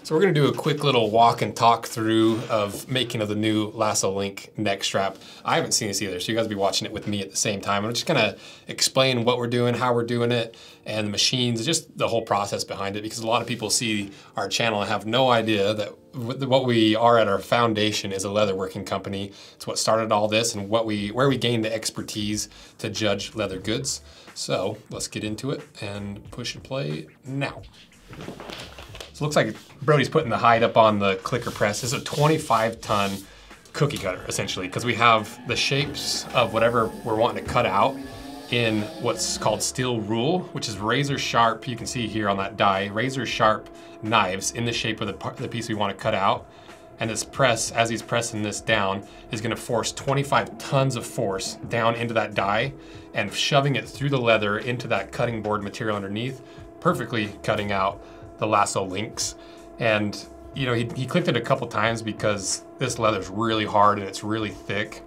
So we're gonna do a quick little walk and talk through of making of the new Lasso Link neck strap. I haven't seen this either, so you guys will be watching it with me at the same time. I'm just gonna explain what we're doing, how we're doing it, and the machines, just the whole process behind it, because a lot of people see our channel and have no idea that what we are at our foundation is a leatherworking company. It's what started all this and where we gained the expertise to judge leather goods. So let's get into it and push and play now. So it looks like Brody's putting the hide up on the clicker press. This is a 25-ton cookie cutter, essentially, because we have the shapes of whatever we're wanting to cut out in what's called steel rule, which is razor sharp. You can see here on that die, razor sharp knives in the shape of the piece we want to cut out. And this press, as he's pressing this down, is going to force 25 tons of force down into that die and shoving it through the leather into that cutting board material underneath, perfectly cutting out the Lasso links. And you know, he clicked it a couple times because this leather's really hard and it's really thick,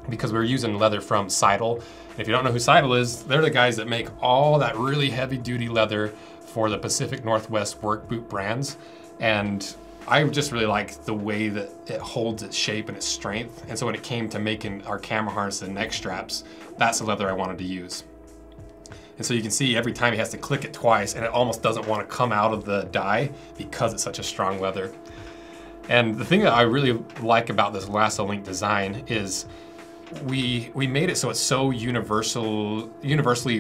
because we're using leather from Seidel. And if you don't know who Seidel is, they're the guys that make all that really heavy duty leather for the Pacific Northwest work boot brands. And I just really like the way that it holds its shape and its strength. And so when it came to making our camera harness and neck straps, that's the leather I wanted to use. And so you can see every time he has to click it twice and it almost doesn't want to come out of the die because it's such a strong leather. And the thing that I really like about this Lasso Link design is we made it so it's so universally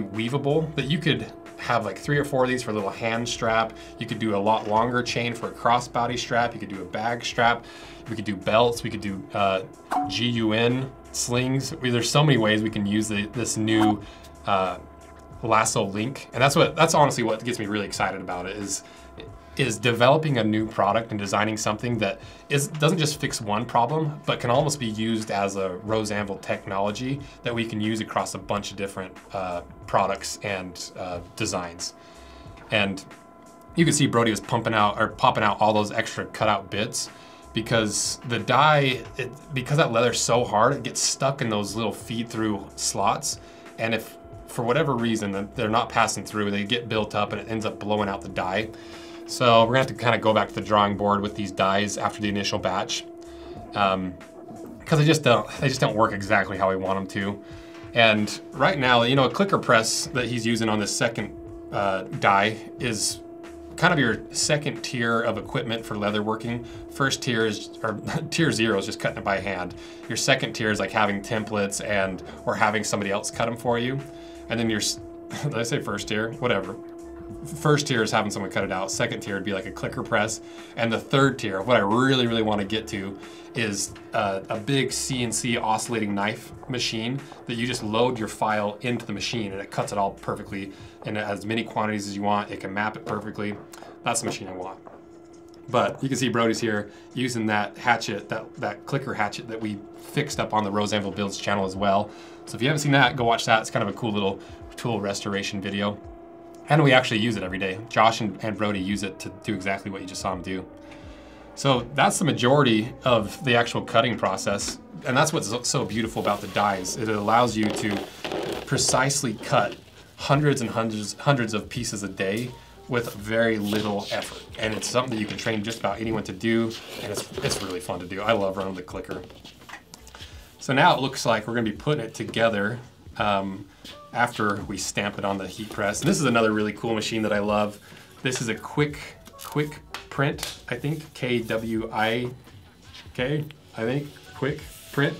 weavable that you could have like 3 or 4 of these for a little hand strap. You could do a lot longer chain for a crossbody strap. You could do a bag strap. We could do belts. We could do GUN slings. There's so many ways we can use this new Lasso Link, and that's honestly what gets me really excited about it, is developing a new product and designing something that doesn't just fix one problem, but can almost be used as a rose anvil technology that we can use across a bunch of different products and designs. And you can see Brody was popping out all those extra cutout bits, because the die, because that leather's so hard, it gets stuck in those little feed through slots, and if for whatever reason they're not passing through, they get built up and it ends up blowing out the die. So we're gonna have to kind of go back to the drawing board with these dies after the initial batch, because they just don't work exactly how we want them to. And right now, you know, a clicker press that he's using on this second die is kind of your second tier of equipment for leatherworking. First tier is, or tier 0 is just cutting it by hand. Your second tier is like having templates or having somebody else cut them for you. And then did I say first tier? Whatever. First tier is having someone cut it out. Second tier would be like a clicker press. And the third tier, what I really, really want to get to, is a big CNC oscillating knife machine that you just load your file into the machine and it cuts it all perfectly. And it has as many quantities as you want. It can map it perfectly. That's the machine I want. But you can see Brody's here using that hatchet, that clicker hatchet that we fixed up on the Rose Anvil Builds channel as well. So if you haven't seen that, go watch that. It's kind of a cool little tool restoration video. And we actually use it every day. Josh and Brody use it to do exactly what you just saw them do. So that's the majority of the actual cutting process. And that's what's so beautiful about the dies. It allows you to precisely cut hundreds and hundreds of pieces a day with very little effort. And it's something that you can train just about anyone to do, and it's really fun to do. I love running the clicker. So now it looks like we're gonna be putting it together after we stamp it on the heat press. And this is another really cool machine that I love. This is a quick print, I think, K-W-I-K, I think, quick print.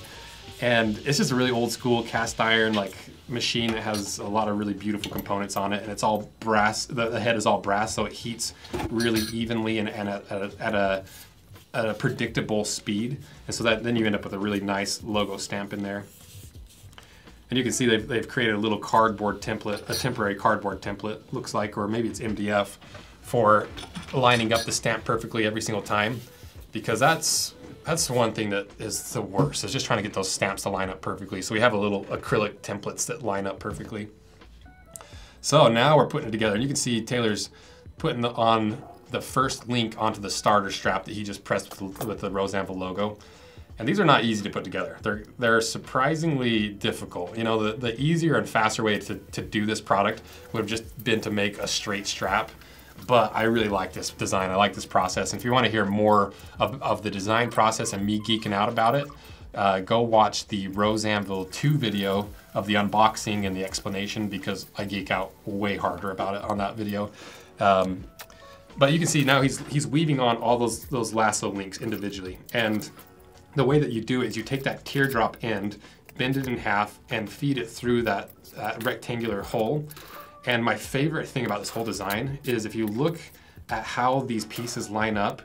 And it's just a really old school cast iron like machine that has a lot of really beautiful components on it, and it's all brass. The head is all brass, so it heats really evenly and at a predictable speed, and so that then you end up with a really nice logo stamp in there. And you can see they've created a little cardboard template, a temporary cardboard template, looks like, or maybe it's MDF, for lining up the stamp perfectly every single time, because that's one thing that is the worst, is just trying to get those stamps to line up perfectly. So we have a little acrylic templates that line up perfectly. So now we're putting it together, and you can see Taylor's putting on the first link onto the starter strap that he just pressed with the Rose Anvil logo. And these are not easy to put together. They're surprisingly difficult. You know, the easier and faster way to do this product would have just been to make a straight strap. But I really like this design. I like this process. And if you want to hear more of the design process and me geeking out about it, go watch the Rose Anvil 2 video of the unboxing and the explanation, because I geek out way harder about it on that video. But you can see now he's weaving on all those lasso links individually. And the way that you do it is you take that teardrop end, bend it in half, and feed it through that rectangular hole. And my favorite thing about this whole design is if you look at how these pieces line up,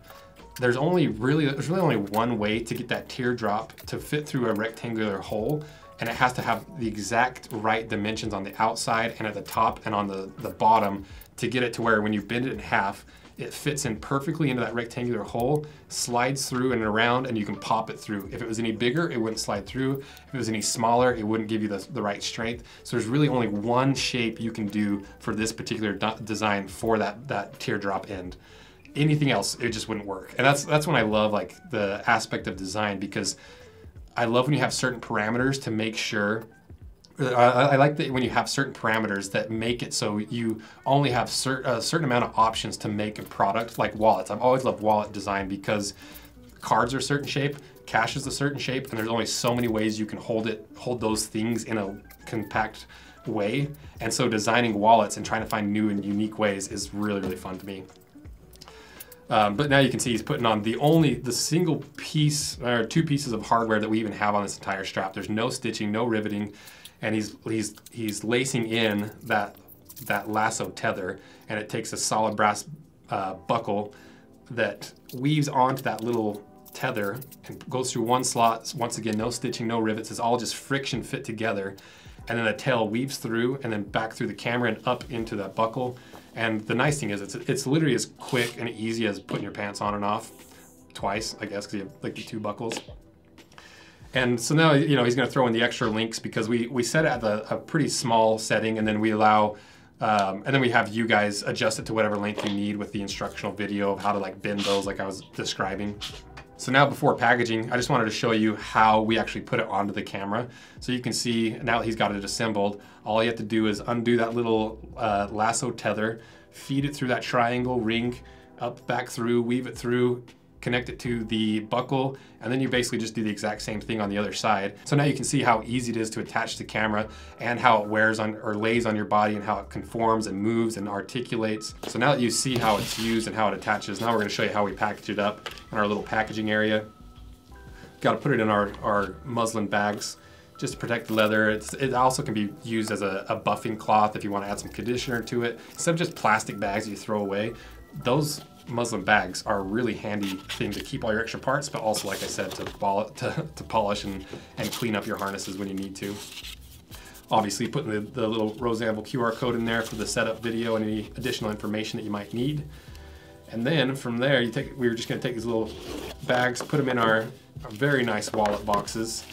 there's really only one way to get that teardrop to fit through a rectangular hole, and it has to have the exact right dimensions on the outside and at the top and on the bottom to get it to where when you bend it in half, it fits in perfectly into that rectangular hole, slides through and around, and you can pop it through. If it was any bigger, it wouldn't slide through. If it was any smaller, it wouldn't give you the right strength. So there's really only one shape you can do for this particular design for that teardrop end. Anything else, it just wouldn't work. And that's when I love like the aspect of design, because I love when you have certain parameters to make sure. I like that when you have certain parameters that make it so you only have a certain amount of options to make a product, like wallets. I've always loved wallet design because cards are a certain shape, cash is a certain shape, and there's only so many ways you can hold those things in a compact way. And so designing wallets and trying to find new and unique ways is really, really fun to me. But now you can see he's putting on the single piece or two pieces of hardware that we even have on this entire strap. There's no stitching, no riveting, and he's lacing in that lasso tether, and it takes a solid brass buckle that weaves onto that little tether and goes through one slot. Once again, no stitching, no rivets. It's all just friction fit together, and then the tail weaves through and then back through the camera and up into that buckle. And the nice thing is it's literally as quick and easy as putting your pants on and off twice, I guess, because you have like the two buckles. And so now, you know, he's going to throw in the extra links because we set it at a pretty small setting, and then we allow, and then we have you guys adjust it to whatever length you need with the instructional video of how to like bend those like I was describing. So now before packaging, I just wanted to show you how we actually put it onto the camera. So you can see now that he's got it assembled, all you have to do is undo that little lasso tether, feed it through that triangle ring, up, back through, weave it through, connect it to the buckle, and then you basically just do the exact same thing on the other side. So now you can see how easy it is to attach to the camera and how it wears on or lays on your body and how it conforms and moves and articulates. So now that you see how it's used and how it attaches, now we're going to show you how we package it up in our little packaging area. Got to put it in our muslin bags just to protect the leather. It also can be used as a buffing cloth if you want to add some conditioner to it. Instead of just plastic bags that you throw away, those muslin bags are a really handy thing to keep all your extra parts, but also, like I said, to polish and clean up your harnesses when you need to. Obviously, putting the little Rose Anvil QR code in there for the setup video and any additional information that you might need. And then from there, we were just going to take these little bags, put them in our very nice wallet boxes.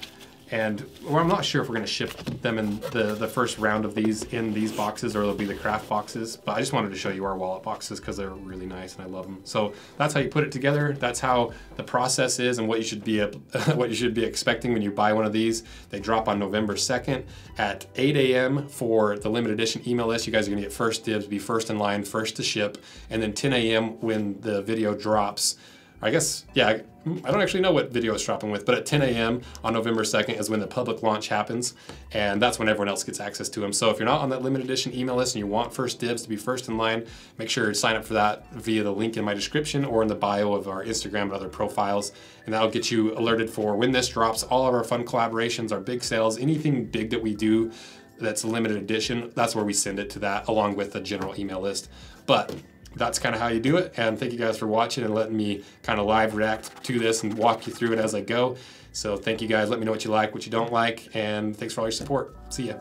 And I'm not sure if we're going to ship them in the first round of these in these boxes, or it'll be the craft boxes. But I just wanted to show you our wallet boxes because they're really nice and I love them. So that's how you put it together. That's how the process is and what you should be expecting when you buy one of these. They drop on November 2nd at 8 a.m. for the limited edition email list. You guys are going to get first dibs, be first in line, first to ship, and then 10 a.m. when the video drops. I guess, yeah, I don't actually know what video it's dropping with, but at 10 a.m. on November 2nd is when the public launch happens, and that's when everyone else gets access to them. So if you're not on that limited edition email list and you want first dibs to be first in line, make sure to sign up for that via the link in my description or in the bio of our Instagram and other profiles, and that'll get you alerted for when this drops, all of our fun collaborations, our big sales, anything big that we do that's a limited edition, that's where we send it to that along with the general email list. But that's kind of how you do it, and thank you guys for watching and letting me kind of live react to this and walk you through it as I go. So thank you guys. Let me know what you like, what you don't like, and thanks for all your support. See ya.